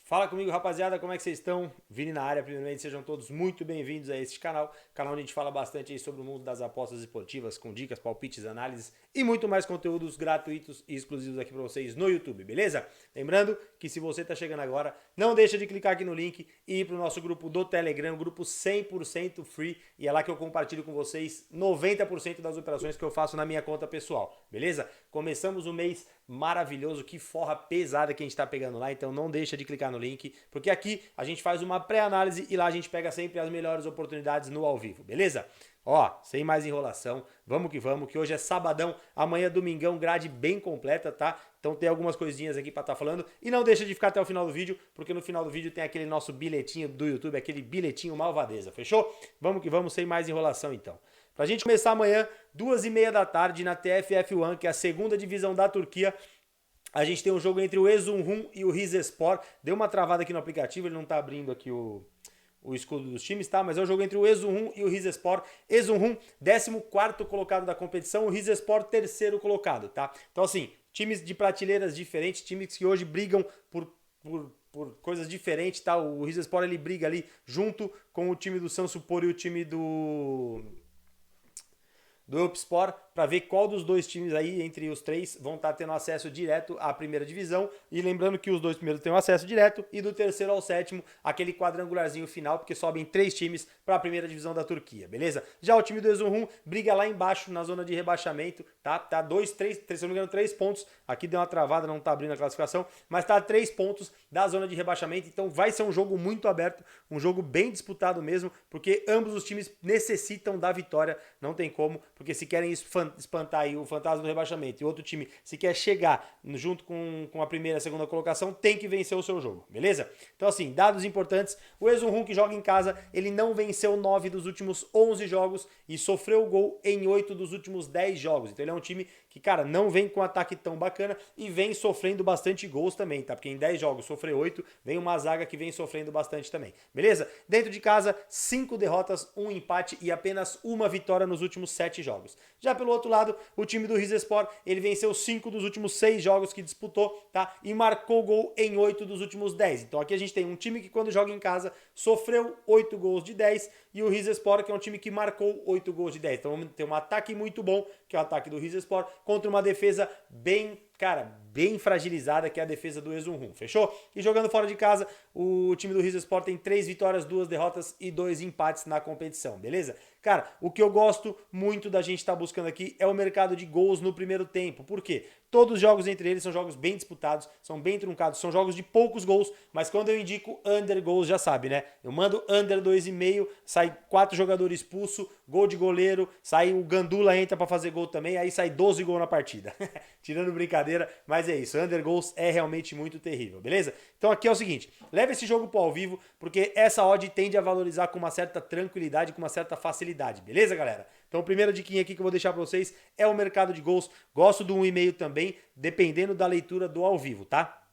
Fala comigo, rapaziada, como é que vocês estão? Vini na área, primeiramente sejam todos muito bem-vindos a este canal onde a gente fala bastante aí sobre o mundo das apostas esportivas, com dicas, palpites, análises e muito mais conteúdos gratuitos e exclusivos aqui para vocês no YouTube, beleza? Lembrando que se você está chegando agora, não deixa de clicar aqui no link e ir para o nosso grupo do Telegram, grupo 100% free, e é lá que eu compartilho com vocês 90% das operações que eu faço na minha conta pessoal, beleza? Começamos o mês maravilhoso, que forra pesada que a gente tá pegando lá, então não deixa de clicar no link, porque aqui a gente faz uma pré-análise e lá a gente pega sempre as melhores oportunidades no ao vivo, beleza? Ó, sem mais enrolação, vamos, que hoje é sabadão, amanhã é domingão, grade bem completa, tá? Então tem algumas coisinhas aqui pra estar falando, e não deixa de ficar até o final do vídeo, porque no final do vídeo tem aquele nosso bilhetinho do YouTube, aquele bilhetinho malvadeza, fechou? Vamos, sem mais enrolação então. Pra gente começar amanhã, 2h30 da tarde, na TFF1, que é a segunda divisão da Turquia, a gente tem um jogo entre o Erzurum e o Rizespor. Deu uma travada aqui no aplicativo, ele não tá abrindo aqui o escudo dos times, tá? Mas é o jogo entre o Erzurum e o Rizespor. Erzurum, 14º colocado da competição, o Rizespor, 3º colocado, tá? Então assim, times de prateleiras diferentes, times que hoje brigam por coisas diferentes, tá? O Rizespor, ele briga ali junto com o time do Samsunspor e o time do Elfspor, para ver qual dos dois times aí, entre os três, vão estar tendo acesso direto à primeira divisão. E lembrando que os dois primeiros têm acesso direto, e do terceiro ao sétimo, aquele quadrangularzinho final, porque sobem 3 times para a primeira divisão da Turquia, beleza? Já o time do Erzurum briga lá embaixo, na zona de rebaixamento, tá? Tá 2, 3, se não me engano, 3 pontos. Aqui deu uma travada, não tá abrindo a classificação, mas tá a 3 pontos da zona de rebaixamento, então vai ser um jogo muito aberto, um jogo bem disputado mesmo, porque ambos os times necessitam da vitória, não tem como, porque se querem espantar aí o fantasma do rebaixamento e outro time se quer chegar junto com a primeira e a segunda colocação, tem que vencer o seu jogo, beleza? Então assim, dados importantes, o Erzurum, que joga em casa, ele não venceu 9 dos últimos 11 jogos e sofreu gol em 8 dos últimos 10 jogos, então ele é um time que, cara, não vem com um ataque tão bacana e vem sofrendo bastante gols também, tá? Porque em 10 jogos sofreu 8, vem uma zaga que vem sofrendo bastante também, beleza? Dentro de casa, 5 derrotas, 1 empate e apenas uma vitória nos últimos 7 jogos. Já pelo outro lado, o time do Rizespor, ele venceu 5 dos últimos 6 jogos que disputou, tá? E marcou gol em 8 dos últimos 10. Então aqui a gente tem um time que, quando joga em casa, sofreu 8 gols de 10, e o Rizespor, que é um time que marcou 8 gols de 10. Então vamos ter um ataque muito bom, que é o ataque do Rizespor, contra uma defesa bem, cara, bem fragilizada, que é a defesa do Erzurum, fechou? E jogando fora de casa, o time do Rizespor tem 3 vitórias, 2 derrotas e 2 empates na competição, beleza? Cara, o que eu gosto muito da gente estar buscando aqui é o mercado de gols no primeiro tempo. Por quê? Todos os jogos entre eles são jogos bem disputados, são bem truncados, são jogos de poucos gols, mas quando eu indico under gols, já sabe, né? Eu mando under 2,5, sai 4 jogadores expulsos, gol de goleiro, sai o Gandula, entra para fazer gol também, aí sai 12 gols na partida. Tirando brincadeira, mas é isso, under gols é realmente muito terrível, beleza? Então aqui é o seguinte, leva esse jogo pro ao vivo, porque essa odd tende a valorizar com uma certa tranquilidade, com uma certa facilidade, beleza, galera? Então, a primeira diquinha aqui que eu vou deixar para vocês é o mercado de gols. Gosto do 1,5 também, dependendo da leitura do ao vivo, tá?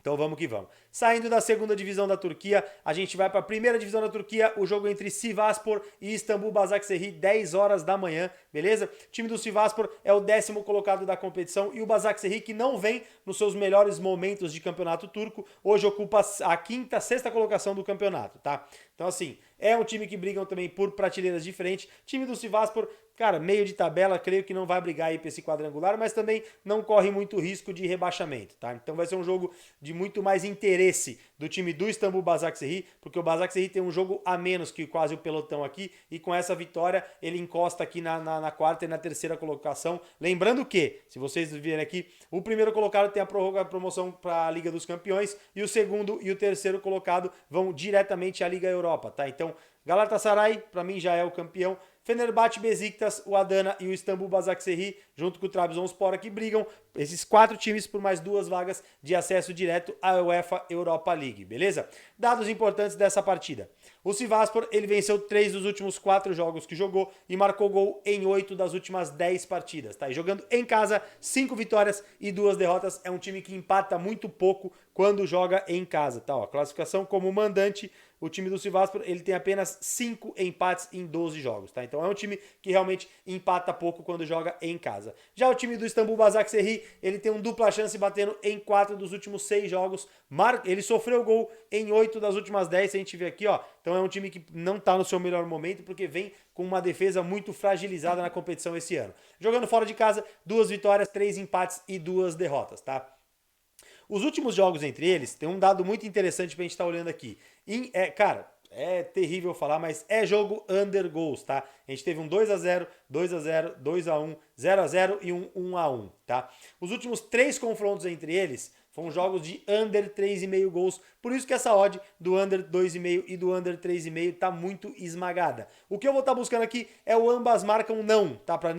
Então vamos que vamos. Saindo da segunda divisão da Turquia, a gente vai para a primeira divisão da Turquia, o jogo entre Sivasspor e Istanbul Basaksehir, 10 horas da manhã, beleza? O time do Sivasspor é o 10º colocado da competição, e o Basaksehir, que não vem nos seus melhores momentos de campeonato turco, hoje ocupa a 5ª, 6ª colocação do campeonato, tá? Então assim, é um time que brigam também por prateleiras diferentes. Time do Sivasspor, cara, meio de tabela, creio que não vai brigar aí para esse quadrangular, mas também não corre muito risco de rebaixamento, tá? Então vai ser um jogo de muito mais interesse do time do Istanbul Basaksehir, porque o Basaksehir tem um jogo a menos que quase o pelotão aqui, e com essa vitória ele encosta aqui na 4ª e na 3ª colocação. Lembrando que, se vocês virem aqui, o primeiro colocado tem a promoção para a Liga dos Campeões, e o segundo e o terceiro colocado vão diretamente à Liga Europa, tá? Então, Galatasaray, para mim, já é o campeão. Fenerbahçe, Besiktas, o Adana e o Istanbul Basaksehir, junto com o Trabzonspor, que brigam, esses 4 times, por mais 2 vagas de acesso direto à UEFA Europa League, beleza? Dados importantes dessa partida. O Sivasspor, ele venceu 3 dos últimos 4 jogos que jogou e marcou gol em 8 das últimas 10 partidas, tá? E jogando em casa, 5 vitórias e 2 derrotas, é um time que empata muito pouco quando joga em casa, tá? Ó, classificação como mandante, o time do Sivasspor, ele tem apenas 5 empates em 12 jogos, tá? Então é um time que realmente empata pouco quando joga em casa. Já o time do Istambul Basaksehir, ele tem um dupla chance batendo em 4 dos últimos 6 jogos. Ele sofreu gol em 8 das últimas 10, se a gente vê aqui, ó. Então é um time que não tá no seu melhor momento, porque vem com uma defesa muito fragilizada na competição esse ano. Jogando fora de casa, 2 vitórias, 3 empates e 2 derrotas, tá? Os últimos jogos entre eles, tem um dado muito interessante pra gente estar olhando aqui. Cara, é terrível falar, mas é jogo under goals, tá? A gente teve um 2x0, 2x0, 2x1, 0x0 e um 1x1, tá? Os últimos 3 confrontos entre eles foram jogos de under 3,5 gols. Por isso que essa odd do under 2,5 e do under 3,5 tá muito esmagada. O que eu vou estar buscando aqui é o ambas marcam não, tá? Para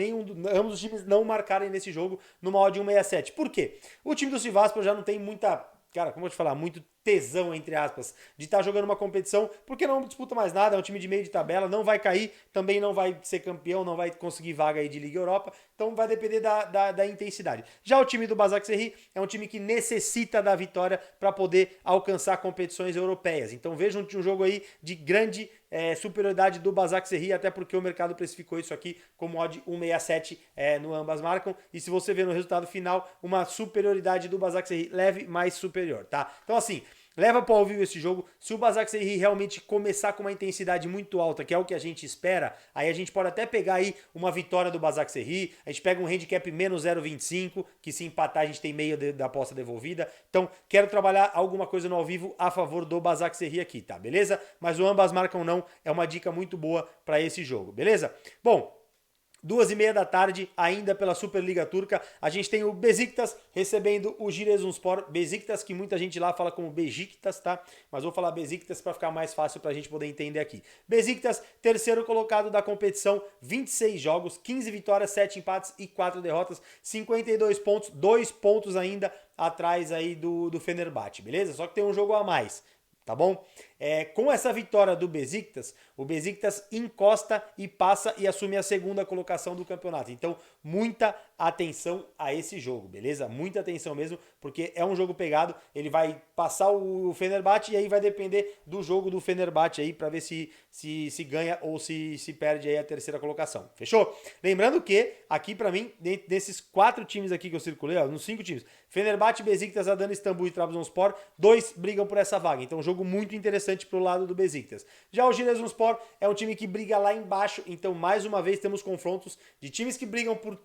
ambos os times não marcarem nesse jogo numa odd 1,67. Por quê? O time do Sivasspor já não tem muita, cara, como eu vou te falar, muito tesão, entre aspas, de estar jogando uma competição, porque não disputa mais nada, é um time de meio de tabela, não vai cair, também não vai ser campeão, não vai conseguir vaga aí de Liga Europa, então vai depender da intensidade. Já o time do Basaksehir é um time que necessita da vitória para poder alcançar competições europeias, então veja um jogo aí de grande superioridade do Basaksehir, até porque o mercado precificou isso aqui como odd 1,67 no ambas marcam, e se você ver no resultado final, uma superioridade do Basaksehir leve mais superior, tá? Então assim, leva para ao vivo esse jogo. Se o Basaksehir realmente começar com uma intensidade muito alta, que é o que a gente espera, aí a gente pode até pegar aí uma vitória do Basaksehir, a gente pega um handicap menos 0,25, que se empatar a gente tem meio da aposta devolvida. Então, quero trabalhar alguma coisa no ao vivo a favor do Basaksehir aqui, tá? Beleza? Mas o ambas marcam não é uma dica muito boa para esse jogo, beleza? Bom, 2h30 da tarde, ainda pela Superliga Turca, a gente tem o Besiktas recebendo o Giresunspor. Besiktas, que muita gente lá fala como Besiktas, tá? Mas vou falar Besiktas para ficar mais fácil para a gente poder entender aqui. Besiktas, terceiro colocado da competição, 26 jogos, 15 vitórias, 7 empates e 4 derrotas, 52 pontos, 2 pontos ainda atrás aí do Fenerbahçe, beleza? Só que tem um jogo a mais, tá bom? Com essa vitória do Besiktas, o Besiktas encosta e passa e assume a segunda colocação do campeonato. Então, muita atenção a esse jogo, beleza? Muita atenção mesmo, porque é um jogo pegado, ele vai passar o Fenerbahçe e aí vai depender do jogo do Fenerbahçe aí para ver se ganha ou se perde aí a terceira colocação. Fechou? Lembrando que aqui para mim, desses 4 times aqui que eu circulei, ó, nos 5 times, Fenerbahçe, Besiktas, Adana Istambul e Trabzonspor, 2 brigam por essa vaga. Então, um jogo muito interessante pro lado do Besiktas. Já o Giresunspor é um time que briga lá embaixo, então mais uma vez temos confrontos de times que brigam por,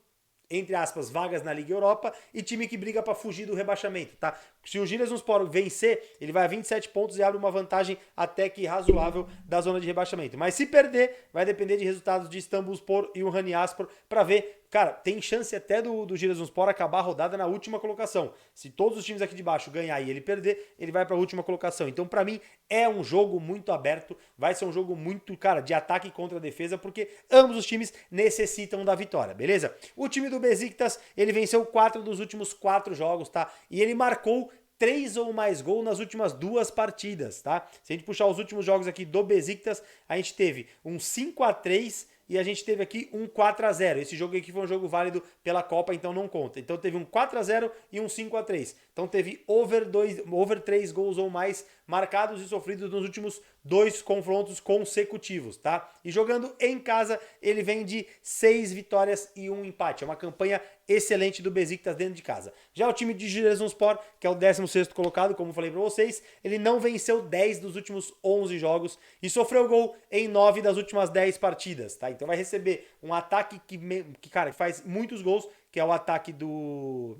entre aspas, vagas na Liga Europa e time que briga para fugir do rebaixamento, tá? Se o Giresunspor vencer, ele vai a 27 pontos e abre uma vantagem até que razoável da zona de rebaixamento. Mas se perder, vai depender de resultados de Istanbulspor e o Hanyaspor para ver. Cara, tem chance até do Giresunspor acabar a rodada na última colocação. Se todos os times aqui de baixo ganhar e ele perder, ele vai para a última colocação. Então, para mim, é um jogo muito aberto. Vai ser um jogo muito, cara, de ataque contra a defesa, porque ambos os times necessitam da vitória, beleza? O time do Besiktas, ele venceu 4 dos últimos 4 jogos, tá? E ele marcou 3 ou mais gols nas últimas 2 partidas, tá? Se a gente puxar os últimos jogos aqui do Besiktas, a gente teve um 5-3 e a gente teve aqui um 4-0. Esse jogo aqui foi um jogo válido pela Copa, então não conta. Então teve um 4-0 e um 5-3. Então teve over 3 gols ou mais marcados e sofridos nos últimos 2 confrontos consecutivos, tá? E jogando em casa, ele vem de 6 vitórias e 1 empate. É uma campanha excelente do Besiktas dentro de casa. Já o time de Giresunspor, que é o 16º colocado, como falei para vocês, ele não venceu 10 dos últimos 11 jogos e sofreu gol em 9 das últimas 10 partidas, tá? Então vai receber um ataque que cara, faz muitos gols, que é o ataque do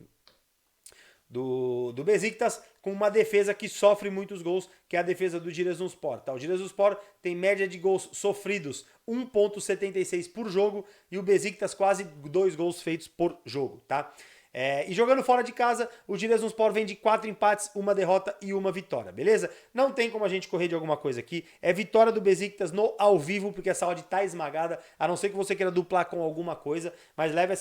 Besiktas, com uma defesa que sofre muitos gols, que é a defesa do Giresunspor, tá? O Giresunspor tem média de gols sofridos 1,76 por jogo e o Besiktas quase 2 gols feitos por jogo, tá? E jogando fora de casa, o Giresunspor vem de 4 empates, 1 derrota e 1 vitória, beleza? Não tem como a gente correr de alguma coisa aqui. É vitória do Besiktas no ao vivo, porque essa odd tá esmagada, a não ser que você queira duplar com alguma coisa, mas leva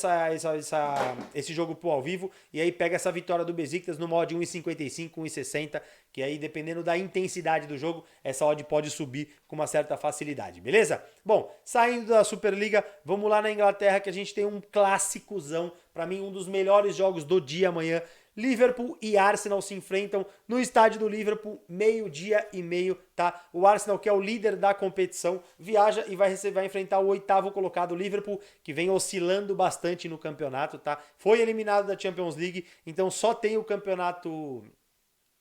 esse jogo pro ao vivo e aí pega essa vitória do Besiktas no mod 1,55, 1,60, que aí dependendo da intensidade do jogo, essa odd pode subir com uma certa facilidade, beleza? Bom, saindo da Superliga, vamos lá na Inglaterra que a gente tem um clássicozão, para mim um dos melhores jogos do dia amanhã. Liverpool e Arsenal se enfrentam no estádio do Liverpool, 12h30, tá? O Arsenal, que é o líder da competição, viaja e vai enfrentar o 8º colocado, o Liverpool, que vem oscilando bastante no campeonato, tá? Foi eliminado da Champions League, então só tem o campeonato,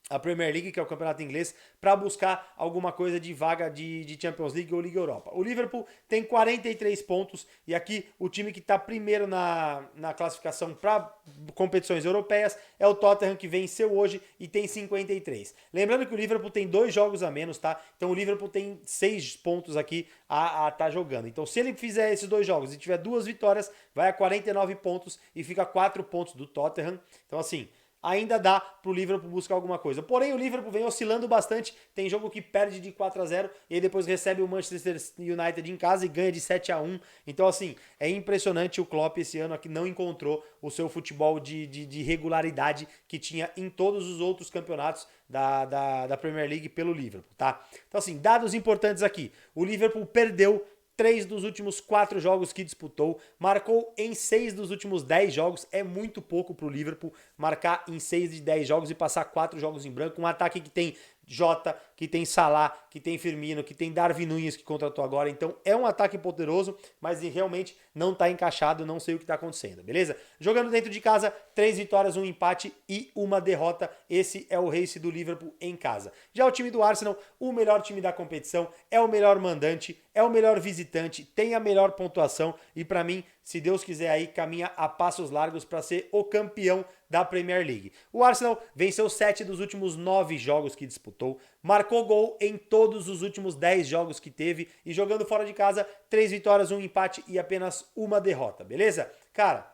a Premier League, que é o campeonato inglês, para buscar alguma coisa de vaga de Champions League ou Liga Europa. O Liverpool tem 43 pontos e aqui o time que está primeiro na classificação para competições europeias é o Tottenham, que venceu hoje e tem 53. Lembrando que o Liverpool tem 2 jogos a menos, tá? Então o Liverpool tem 6 pontos aqui a tá jogando. Então se ele fizer esses 2 jogos e tiver 2 vitórias, vai a 49 pontos e fica 4 pontos do Tottenham. Então assim, ainda dá pro Liverpool buscar alguma coisa. Porém, o Liverpool vem oscilando bastante. Tem jogo que perde de 4-0 e aí depois recebe o Manchester United em casa e ganha de 7-1. Então, assim, é impressionante. O Klopp esse ano aqui não encontrou o seu futebol de regularidade que tinha em todos os outros campeonatos da Premier League pelo Liverpool, tá? Então, assim, dados importantes aqui. O Liverpool perdeu 3 dos últimos 4 jogos que disputou, marcou em 6 dos últimos 10 jogos, é muito pouco pro Liverpool marcar em 6 de 10 jogos e passar 4 jogos em branco, um ataque que tem Jota, que tem Salah, que tem Firmino, que tem Darwin Núñez, que contratou agora, então é um ataque poderoso, mas realmente não tá encaixado, não sei o que tá acontecendo, beleza? Jogando dentro de casa, 3 vitórias, 1 empate e 1 derrota, esse é o race do Liverpool em casa. Já o time do Arsenal, o melhor time da competição, é o melhor mandante, é o melhor visitante, tem a melhor pontuação e para mim, se Deus quiser aí, caminha a passos largos para ser o campeão da Premier League. O Arsenal venceu 7 dos últimos 9 jogos que disputou, marcou gol em todos os últimos 10 jogos que teve e jogando fora de casa, 3 vitórias, 1 empate e apenas 1 derrota, beleza? Cara,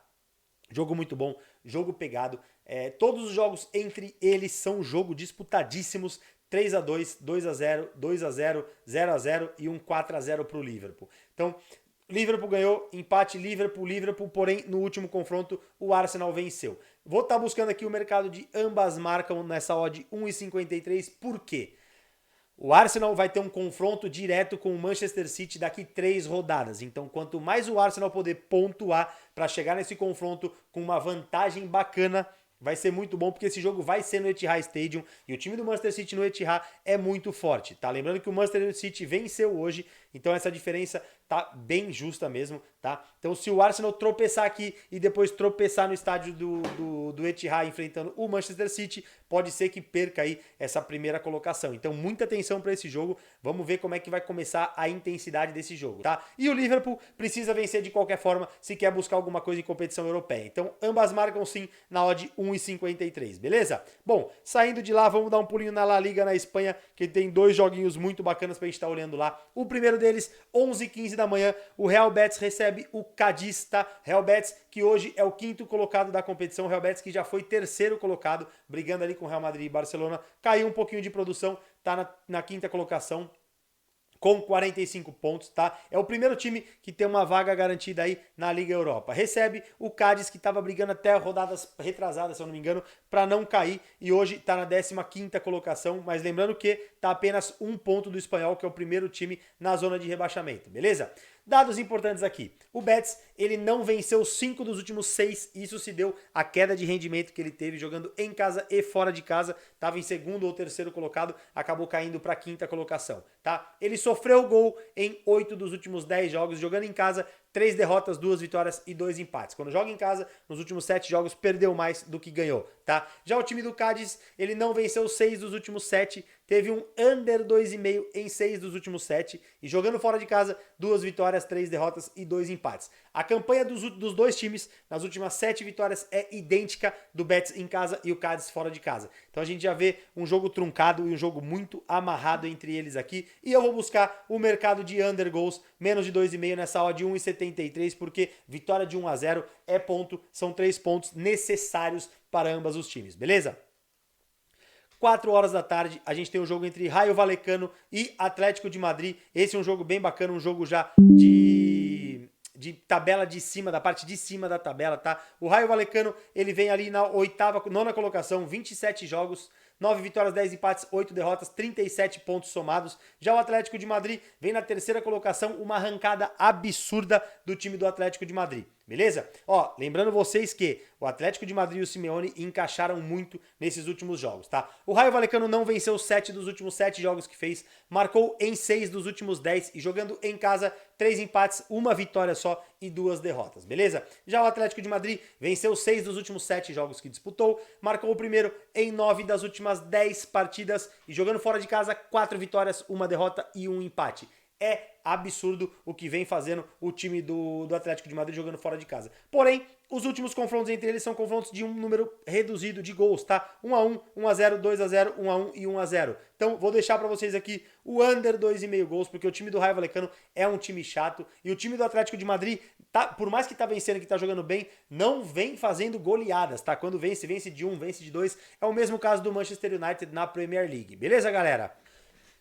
jogo muito bom, jogo pegado, todos os jogos entre eles são jogo disputadíssimos, 3-2, 2-0, 2-0, 0-0 e um 4-0 para o Liverpool. Então, Liverpool ganhou, empate Liverpool, porém no último confronto o Arsenal venceu. Vou estar buscando aqui o mercado de ambas marcam nessa odd 1,53, por quê? O Arsenal vai ter um confronto direto com o Manchester City daqui 3 rodadas. Então, quanto mais o Arsenal poder pontuar para chegar nesse confronto com uma vantagem bacana, vai ser muito bom, porque esse jogo vai ser no Etihad Stadium e o time do Manchester City no Etihad é muito forte, tá? Lembrando que o Manchester City venceu hoje, então essa diferença tá bem justa mesmo, tá? Então se o Arsenal tropeçar aqui e depois tropeçar no estádio do Etihad enfrentando o Manchester City, pode ser que perca aí essa primeira colocação. Então muita atenção para esse jogo, vamos ver como é que vai começar a intensidade desse jogo, tá? E o Liverpool precisa vencer de qualquer forma se quer buscar alguma coisa em competição europeia. Então ambas marcam sim na odd 1,53, beleza? Bom, saindo de lá, vamos dar um pulinho na La Liga na Espanha, que tem 2 joguinhos muito bacanas pra gente estar olhando lá. O primeiro deles, 11h15 da manhã, o Real Betis recebe o Cádiz, tá? Real Betis, que hoje é o 5º colocado da competição, Real Betis que já foi 3º colocado, brigando ali com o Real Madrid e Barcelona, caiu um pouquinho de produção, tá na 5ª colocação, com 45 pontos, tá? É o primeiro time que tem uma vaga garantida aí na Liga Europa. Recebe o Cádiz, que estava brigando até rodadas retrasadas, se eu não me engano, para não cair, e hoje está na 15ª colocação, mas lembrando que está apenas 1 ponto do Espanhol, que é o primeiro time na zona de rebaixamento, beleza? Dados importantes aqui. O Betis, ele não venceu 5 dos últimos 6, isso se deu a queda de rendimento que ele teve jogando em casa e fora de casa, estava em 2º ou 3º colocado, acabou caindo para a 5ª colocação, tá? Ele sofreu gol em 8 dos últimos 10 jogos, jogando em casa, 3 derrotas, 2 vitórias e 2 empates. Quando joga em casa, nos últimos 7 jogos, perdeu mais do que ganhou, tá? Já o time do Cádiz, ele não venceu 6 dos últimos 7, teve um under 2,5 em 6 dos últimos 7, e jogando fora de casa, 2 vitórias, 3 derrotas e 2 empates. A campanha dos dois times nas últimas 7 vitórias é idêntica do Betis em casa e o Cádiz fora de casa. Então a gente já vê um jogo truncado e um jogo muito amarrado entre eles aqui, e eu vou buscar o mercado de under goals, menos de 2,5 nessa odd de 1,73, porque vitória de 1-0 é ponto, são 3 pontos necessários para ambas os times, beleza? 4 horas da tarde, a gente tem um jogo entre Rayo Vallecano e Atlético de Madrid. Esse é um jogo bem bacana, um jogo já de tabela de cima, da parte de cima da tabela, tá? O Rayo Vallecano, ele vem ali na 9ª colocação, 27 jogos, 9 vitórias, 10 empates, 8 derrotas, 37 pontos somados. Já o Atlético de Madrid vem na 3ª colocação, uma arrancada absurda do time do Atlético de Madrid. beleza? Ó, lembrando vocês que o Atlético de Madrid e o Simeone encaixaram muito nesses últimos jogos, tá? O Raio Vallecano não venceu 7 dos últimos 7 jogos que fez, marcou em 6 dos últimos 10 e jogando em casa 3 empates, 1 vitória só e 2 derrotas, beleza? Já o Atlético de Madrid venceu 6 dos últimos 7 jogos que disputou, marcou o primeiro em 9 das últimas 10 partidas e jogando fora de casa 4 vitórias, 1 derrota e 1 empate. É absurdo o que vem fazendo o time do Atlético de Madrid jogando fora de casa. Porém, os últimos confrontos entre eles são confrontos de um número reduzido de gols, tá? 1-1, 1-0, 2-0, 1-1 e 1-0. Então, vou deixar pra vocês aqui o under 2,5 gols, porque o time do Raio Vallecano é um time chato e o time do Atlético de Madrid, tá, por mais que tá vencendo, que tá jogando bem, não vem fazendo goleadas, tá? Quando vence, vence de 1, vence de 2. É o mesmo caso do Manchester United na Premier League. Beleza, galera?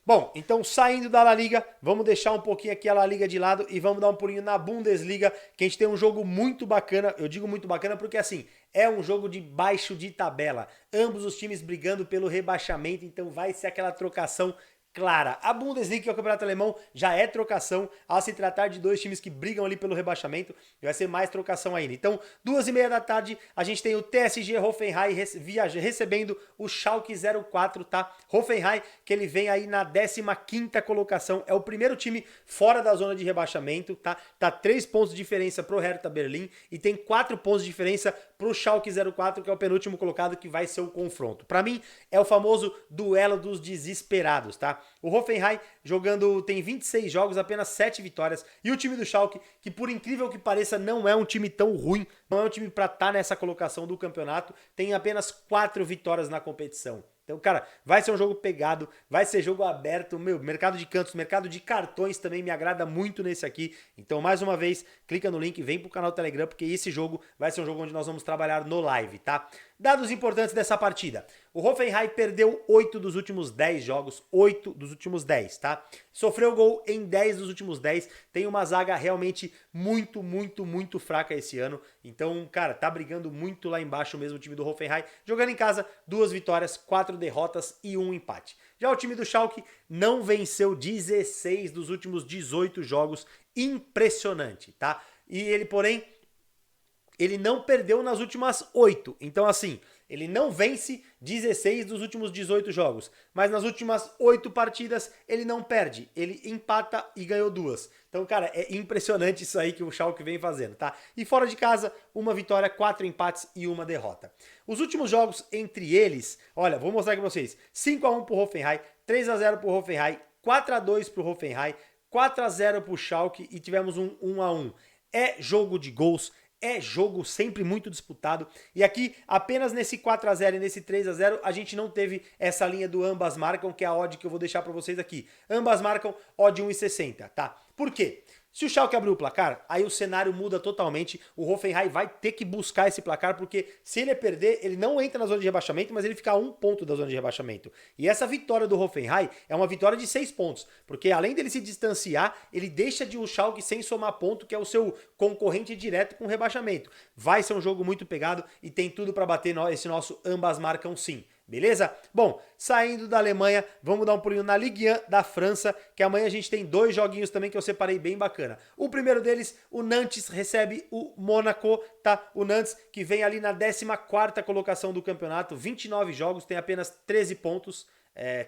Bom, então saindo da La Liga, vamos deixar um pouquinho aqui a La Liga de lado e vamos dar um pulinho na Bundesliga, que a gente tem um jogo muito bacana. Eu digo muito bacana porque assim, é um jogo de baixo de tabela. Ambos os times brigando pelo rebaixamento, então vai ser aquela trocação clara. A Bundesliga, que é o campeonato alemão, já é trocação, ao se tratar de dois times que brigam ali pelo rebaixamento, vai ser mais trocação ainda. Então, 2h30 da tarde, a gente tem o TSG Hoffenheim recebendo o Schalke 04, tá? Hoffenheim, que ele vem aí na 15ª colocação, é o primeiro time fora da zona de rebaixamento, tá? Tá 3 pontos de diferença pro Hertha Berlim e tem 4 pontos de diferença pro Schalke 04, que é o penúltimo colocado, que vai ser o confronto. Pra mim, é o famoso duelo dos desesperados, tá? O Hoffenheim jogando, tem 26 jogos, apenas 7 vitórias. E o time do Schalke, que por incrível que pareça, não é um time tão ruim, não é um time pra estar nessa colocação do campeonato, tem apenas 4 vitórias na competição. Então, cara, vai ser um jogo pegado, vai ser jogo aberto, meu, mercado de cantos, mercado de cartões também me agrada muito nesse aqui. Então, mais uma vez, clica no link, vem pro canal do Telegram, porque esse jogo vai ser um jogo onde nós vamos trabalhar no live, tá? Dados importantes dessa partida. O Hoffenheim perdeu 8 dos últimos 10 jogos, 8 dos últimos 10, tá? Sofreu gol em 10 dos últimos 10, tem uma zaga realmente muito fraca esse ano. Então, cara, tá brigando muito lá embaixo mesmo o time do Hoffenheim. Jogando em casa, 2 vitórias, 4 derrotas e 1 empate. Já o time do Schalke não venceu 16 dos últimos 18 jogos, impressionante, tá? E ele, porém, ele não perdeu nas últimas 8. Então, assim, ele não vence 16 dos últimos 18 jogos. Mas nas últimas 8 partidas, ele não perde. Ele empata e ganhou 2. Então, cara, é impressionante isso aí que o Schalke vem fazendo, tá? E fora de casa, 1 vitória, 4 empates e 1 derrota. Os últimos jogos entre eles, olha, vou mostrar aqui pra vocês. 5-1 pro Hoffenheim, 3-0 pro Hoffenheim, 4-2 pro Hoffenheim, 4-0 pro Schalke e tivemos um 1-1. É jogo de gols, é jogo sempre muito disputado. E aqui, apenas nesse 4-0 e nesse 3-0, a gente não teve essa linha do ambas marcam, que é a odd que eu vou deixar pra vocês aqui. Ambas marcam, odd 1,60, tá? Por quê? Se o Schalke abrir o placar, aí o cenário muda totalmente. O Hoffenheim vai ter que buscar esse placar, porque se ele perder, ele não entra na zona de rebaixamento, mas ele fica a 1 ponto da zona de rebaixamento. E essa vitória do Hoffenheim é uma vitória de 6 pontos, porque além dele se distanciar, ele deixa de o Schalke sem somar ponto, que é o seu concorrente direto com o rebaixamento. Vai ser um jogo muito pegado e tem tudo para bater esse nosso ambas marcam sim. Beleza? Bom, saindo da Alemanha, vamos dar um pulinho na Ligue 1 da França, que amanhã a gente tem 2 joguinhos também que eu separei bem bacana. O primeiro deles, o Nantes recebe o Mônaco, tá? O Nantes que vem ali na 14ª colocação do campeonato, 29 jogos, tem apenas 13 pontos.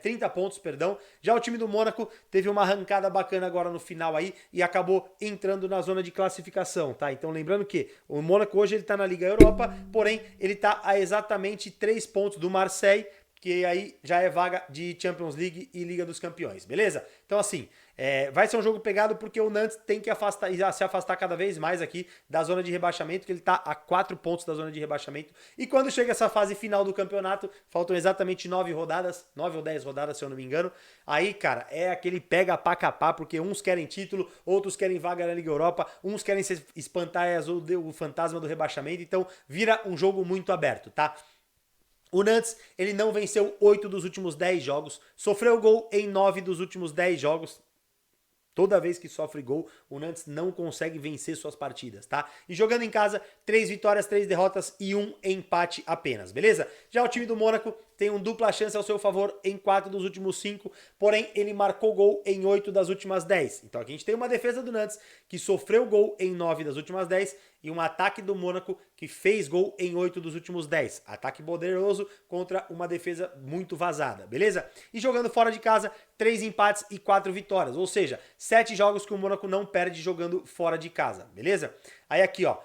30 pontos, perdão. Já o time do Mônaco teve uma arrancada bacana agora no final aí e acabou entrando na zona de classificação, tá? Então lembrando que o Mônaco hoje ele tá na Liga Europa, porém ele tá a exatamente 3 pontos do Marseille, que aí já é vaga de Champions League e Liga dos Campeões, beleza? Então assim, vai ser um jogo pegado porque o Nantes tem que se afastar cada vez mais aqui da zona de rebaixamento, que ele tá a 4 pontos da zona de rebaixamento. E quando chega essa fase final do campeonato, faltam exatamente 9 rodadas, 9 ou 10 rodadas se eu não me engano, aí cara, é aquele pega pá capá, porque uns querem título, outros querem vaga na Liga Europa, uns querem se espantar o fantasma do rebaixamento, então vira um jogo muito aberto, tá? O Nantes, ele não venceu 8 dos últimos 10 jogos, sofreu gol em 9 dos últimos 10 jogos. Toda vez que sofre gol, o Nantes não consegue vencer suas partidas, tá? E jogando em casa, 3 vitórias, 3 derrotas e 1 empate apenas, beleza? Já o time do Mônaco tem um dupla chance ao seu favor em 4 dos últimos 5, porém ele marcou gol em 8 das últimas 10. Então aqui a gente tem uma defesa do Nantes que sofreu gol em 9 das últimas 10 e um ataque do Mônaco que fez gol em 8 dos últimos 10. Ataque poderoso contra uma defesa muito vazada, beleza? E jogando fora de casa, 3 empates e 4 vitórias, ou seja, 7 jogos que o Mônaco não perde jogando fora de casa, beleza? Aí aqui, ó,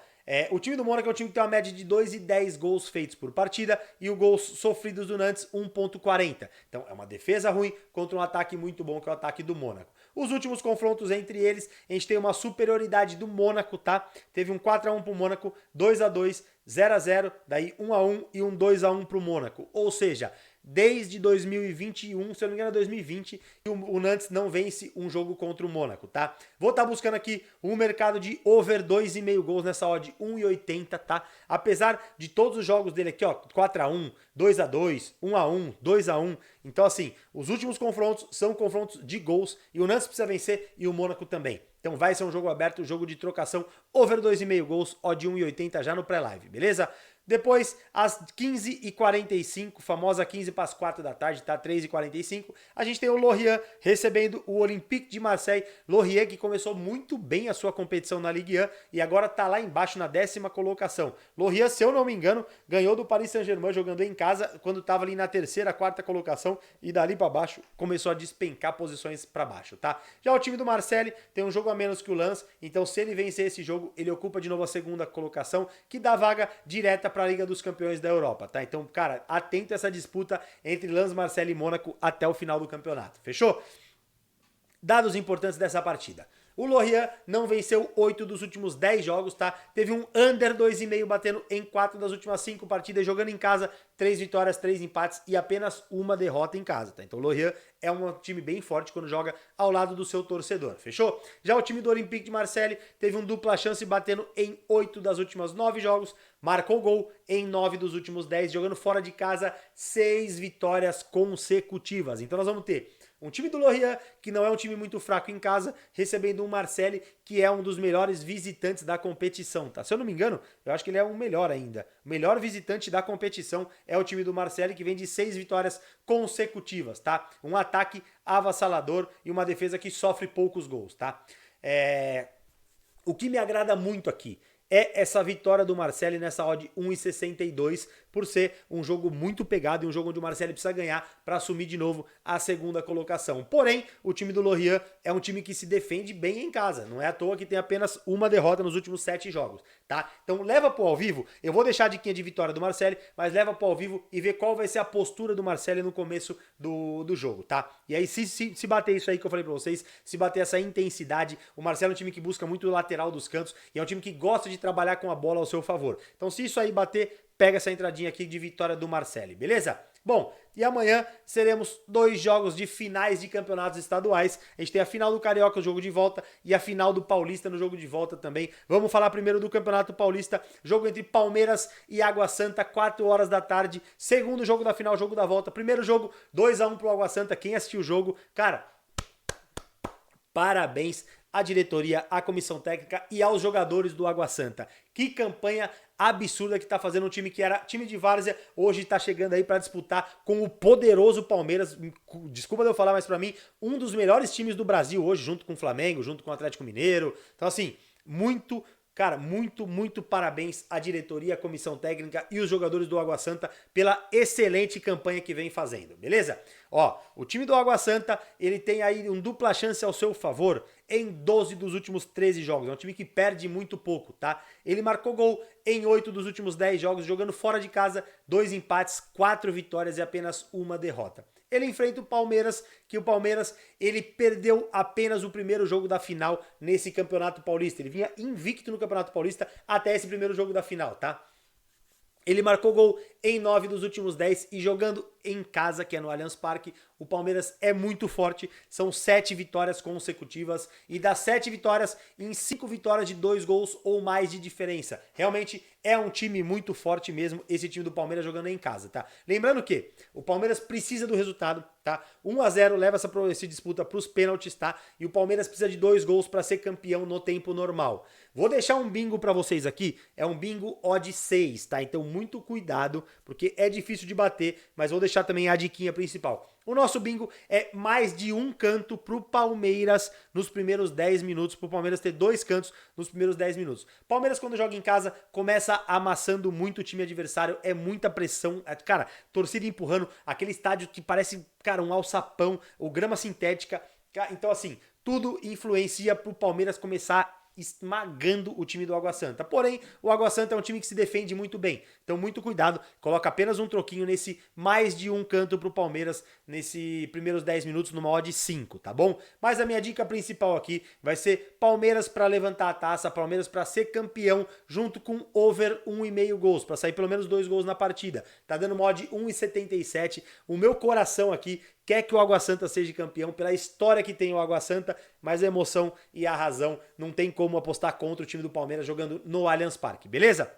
o time do Mônaco é um time que tem uma média de 2,10 gols feitos por partida e o gols sofridos do Nantes 1,40. Então é uma defesa ruim contra um ataque muito bom que é o ataque do Mônaco. Os últimos confrontos entre eles, a gente tem uma superioridade do Mônaco, tá? Teve um 4-1 pro Mônaco, 2-2, 0-0, daí 1-1 e um 2-1 pro Mônaco. Ou seja, desde 2021, se eu não me engano é 2020, o Nantes não vence um jogo contra o Mônaco, tá? Vou estar buscando aqui um mercado de over 2,5 gols nessa odd 1,80, tá? Apesar de todos os jogos dele aqui, ó, 4-1, 2-2, 1-1, 2-1. Então assim, os últimos confrontos são confrontos de gols e o Nantes precisa vencer e o Mônaco também. Então vai ser um jogo aberto, um jogo de trocação, over 2,5 gols, odd 1,80 já no pré-live, beleza? Depois, às 15h45, famosa 15 para as 4 da tarde, tá? 3h45, a gente tem o Lorient recebendo o Olympique de Marseille. Lorient que começou muito bem a sua competição na Ligue 1 e agora tá lá embaixo na 10ª colocação. Lorient, se eu não me engano, ganhou do Paris Saint-Germain jogando em casa quando tava ali na 3ª, 4ª colocação e dali para baixo começou a despencar posições para baixo, tá? Já o time do Marseille tem um jogo a menos que o Lens, então se ele vencer esse jogo, ele ocupa de novo a 2ª colocação, que dá vaga direta para a Liga dos Campeões da Europa, tá? Então, cara, atento a essa disputa entre Lens, Marseille e Mônaco até o final do campeonato, fechou? Dados importantes dessa partida. O Lorient não venceu 8 dos últimos 10 jogos, tá? Teve um under 2,5 batendo em 4 das últimas 5 partidas, jogando em casa, 3 vitórias, 3 empates e apenas uma derrota em casa, tá? Então o Lorient é um time bem forte quando joga ao lado do seu torcedor, fechou? Já o time do Olympique de Marseille teve um dupla chance batendo em 8 das últimas 9 jogos, marcou gol em 9 dos últimos 10, jogando fora de casa, 6 vitórias consecutivas. Então nós vamos ter um time do Lorient, que não é um time muito fraco em casa, recebendo um Marseille, que é um dos melhores visitantes da competição, tá? Se eu não me engano, eu acho que ele é o melhor ainda. O melhor visitante da competição é o time do Marseille, que vem de 6 vitórias consecutivas, tá? Um ataque avassalador e uma defesa que sofre poucos gols, tá? O que me agrada muito aqui é essa vitória do Marseille nessa odd 1,62, por ser um jogo muito pegado e um jogo onde o Marseille precisa ganhar para assumir de novo a 2ª colocação. Porém, o time do Lorient é um time que se defende bem em casa, não é à toa que tem apenas uma derrota nos últimos 7 jogos, tá? Então leva pro ao vivo, eu vou deixar a diquinha de vitória do Marseille, mas leva pro ao vivo e vê qual vai ser a postura do Marseille no começo do jogo, tá? E aí se bater isso aí que eu falei pra vocês, se bater essa intensidade, o Marseille é um time que busca muito o lateral dos cantos e é um time que gosta de trabalhar com a bola ao seu favor. Então se isso aí bater, pega essa entradinha aqui de vitória do Marseille, beleza? Bom, e amanhã seremos 2 jogos de finais de campeonatos estaduais. A gente tem a final do Carioca, o jogo de volta, e a final do Paulista no jogo de volta também. Vamos falar primeiro do Campeonato Paulista, jogo entre Palmeiras e Água Santa, 4 horas da tarde. Segundo jogo da final, jogo da volta. Primeiro jogo, 2-1 pro Água Santa. Quem assistiu o jogo, cara, parabéns à diretoria, à comissão técnica e aos jogadores do Água Santa. Que campanha absurda que tá fazendo um time que era time de várzea, hoje tá chegando aí para disputar com o poderoso Palmeiras. Desculpa de eu falar, mas para mim, um dos melhores times do Brasil hoje, junto com o Flamengo, junto com o Atlético Mineiro. Então assim, muito parabéns à diretoria, à comissão técnica e os jogadores do Água Santa pela excelente campanha que vem fazendo, beleza? Ó, o time do Água Santa, ele tem aí um dupla chance ao seu favor em 12 dos últimos 13 jogos. É um time que perde muito pouco, tá? Ele marcou gol em 8 dos últimos 10 jogos, jogando fora de casa, 2 empates, 4 vitórias e apenas uma derrota. Ele enfrenta o Palmeiras, que o Palmeiras ele perdeu apenas o primeiro jogo da final nesse Campeonato Paulista. Ele vinha invicto no Campeonato Paulista até esse primeiro jogo da final, tá? Ele marcou gol em 9 dos últimos 10 e jogando em casa, que é no Allianz Parque, o Palmeiras é muito forte, são 7 vitórias consecutivas e das 7 vitórias, em 5 vitórias de 2 gols ou mais de diferença. Realmente é um time muito forte mesmo, esse time do Palmeiras jogando em casa, tá? Lembrando que o Palmeiras precisa do resultado, tá? 1-0 leva essa disputa para os pênaltis, tá? E o Palmeiras precisa de 2 gols para ser campeão no tempo normal. Vou deixar um bingo para vocês aqui, é um bingo odd 6, tá? Então muito cuidado, porque é difícil de bater, mas vou deixar deixar também a diquinha principal. O nosso bingo é mais de um canto pro Palmeiras nos primeiros 10 minutos, pro Palmeiras ter 2 cantos nos primeiros 10 minutos. Palmeiras, quando joga em casa, começa amassando muito o time adversário, é muita pressão, cara, torcida empurrando, aquele estádio que parece, cara, um alçapão, ou grama sintética, então assim, tudo influencia pro Palmeiras começar esmagando o time do Água Santa. Porém, o Água Santa é um time que se defende muito bem. Então, muito cuidado. Coloca apenas um troquinho nesse mais de um canto pro Palmeiras nesse primeiros 10 minutos numa odd 5, tá bom? Mas a minha dica principal aqui vai ser Palmeiras para levantar a taça, Palmeiras para ser campeão, junto com over 1,5 gols, para sair pelo menos 2 gols na partida. Tá dando uma odd 1,77. O meu coração aqui quer que o Água Santa seja campeão pela história que tem o Água Santa, mas a emoção e a razão não tem como apostar contra o time do Palmeiras jogando no Allianz Parque, beleza?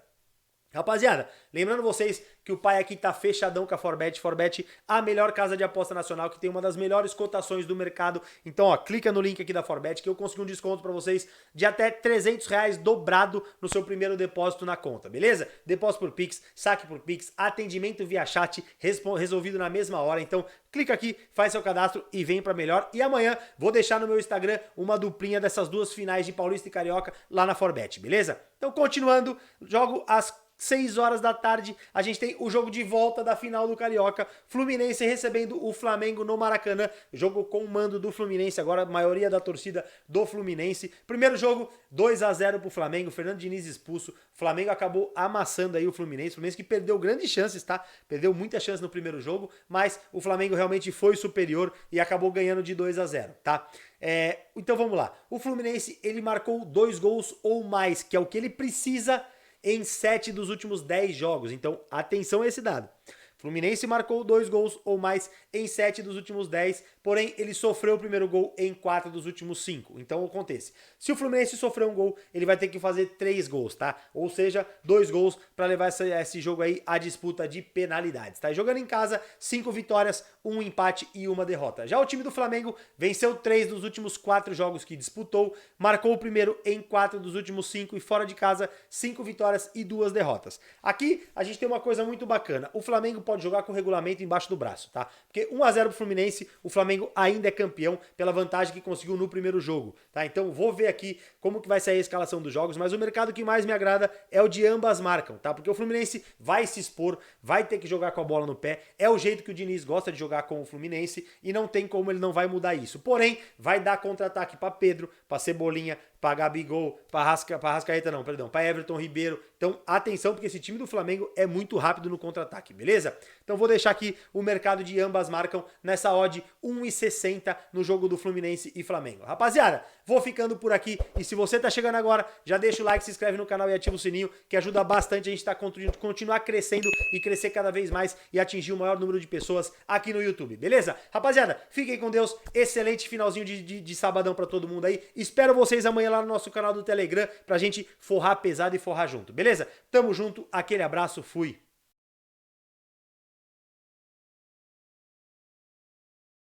Rapaziada, lembrando vocês que o pai aqui tá fechadão com a Forbet. Forbet, a melhor casa de aposta nacional, que tem uma das melhores cotações do mercado. Então, ó, clica no link aqui da Forbet que eu consegui um desconto pra vocês de até R$300 dobrado no seu primeiro depósito na conta, beleza? Depósito por Pix, saque por Pix, atendimento via chat, resolvido na mesma hora. Então, clica aqui, faz seu cadastro e vem pra melhor. E amanhã vou deixar no meu Instagram uma duplinha dessas duas finais de Paulista e Carioca lá na Forbet, beleza? Então, continuando, jogo às 6 horas da tarde, a gente tem o jogo de volta da final do Carioca, Fluminense recebendo o Flamengo no Maracanã, jogo com o mando do Fluminense, agora a maioria da torcida do Fluminense. Primeiro jogo, 2-0 pro Flamengo, Fernando Diniz expulso, Flamengo acabou amassando aí o Fluminense que perdeu grandes chances, tá? Perdeu muitas chances no primeiro jogo, mas o Flamengo realmente foi superior e acabou ganhando de 2-0, tá? Então vamos lá, o Fluminense, ele marcou 2 gols ou mais, que é o que ele precisa em 7 dos últimos 10 jogos. Então, atenção a esse dado. Fluminense marcou 2 gols ou mais em 7 dos últimos 10, porém ele sofreu o primeiro gol em 4 dos últimos 5. Então acontece, se o Fluminense sofrer um gol, ele vai ter que fazer 3 gols, tá? Ou seja, 2 gols para levar esse jogo aí à disputa de penalidades, tá? E jogando em casa, 5 vitórias, 1 empate e 1 derrota. Já o time do Flamengo venceu 3 dos últimos 4 jogos que disputou, marcou o primeiro em 4 dos últimos 5 e fora de casa, 5 vitórias e 2 derrotas. Aqui a gente tem uma coisa muito bacana, o Flamengo pode jogar com o regulamento embaixo do braço, tá? Porque 1-0 pro Fluminense, o Flamengo ainda é campeão pela vantagem que conseguiu no primeiro jogo, tá? Então vou ver aqui como que vai sair a escalação dos jogos, mas o mercado que mais me agrada é o de ambas marcam, tá? Porque o Fluminense vai se expor, vai ter que jogar com a bola no pé, é o jeito que o Diniz gosta de jogar com o Fluminense e não tem como ele não vai mudar isso. Porém, vai dar contra-ataque para Pedro, para Cebolinha, para Gabigol, para Everton Ribeiro. Então, atenção, porque esse time do Flamengo é muito rápido no contra-ataque, beleza? Então, vou deixar aqui o mercado de ambas marcam nessa odd 1,60 no jogo do Fluminense e Flamengo. Rapaziada, vou ficando por aqui e se você tá chegando agora, já deixa o like, se inscreve no canal e ativa o sininho, que ajuda bastante a gente tá continuar crescendo e crescer cada vez mais e atingir o maior número de pessoas aqui no YouTube, beleza? Rapaziada, fiquem com Deus, excelente finalzinho de sabadão pra todo mundo aí. Espero vocês amanhã lá no nosso canal do Telegram pra gente forrar pesado e forrar junto, beleza? Tamo junto, aquele abraço, fui!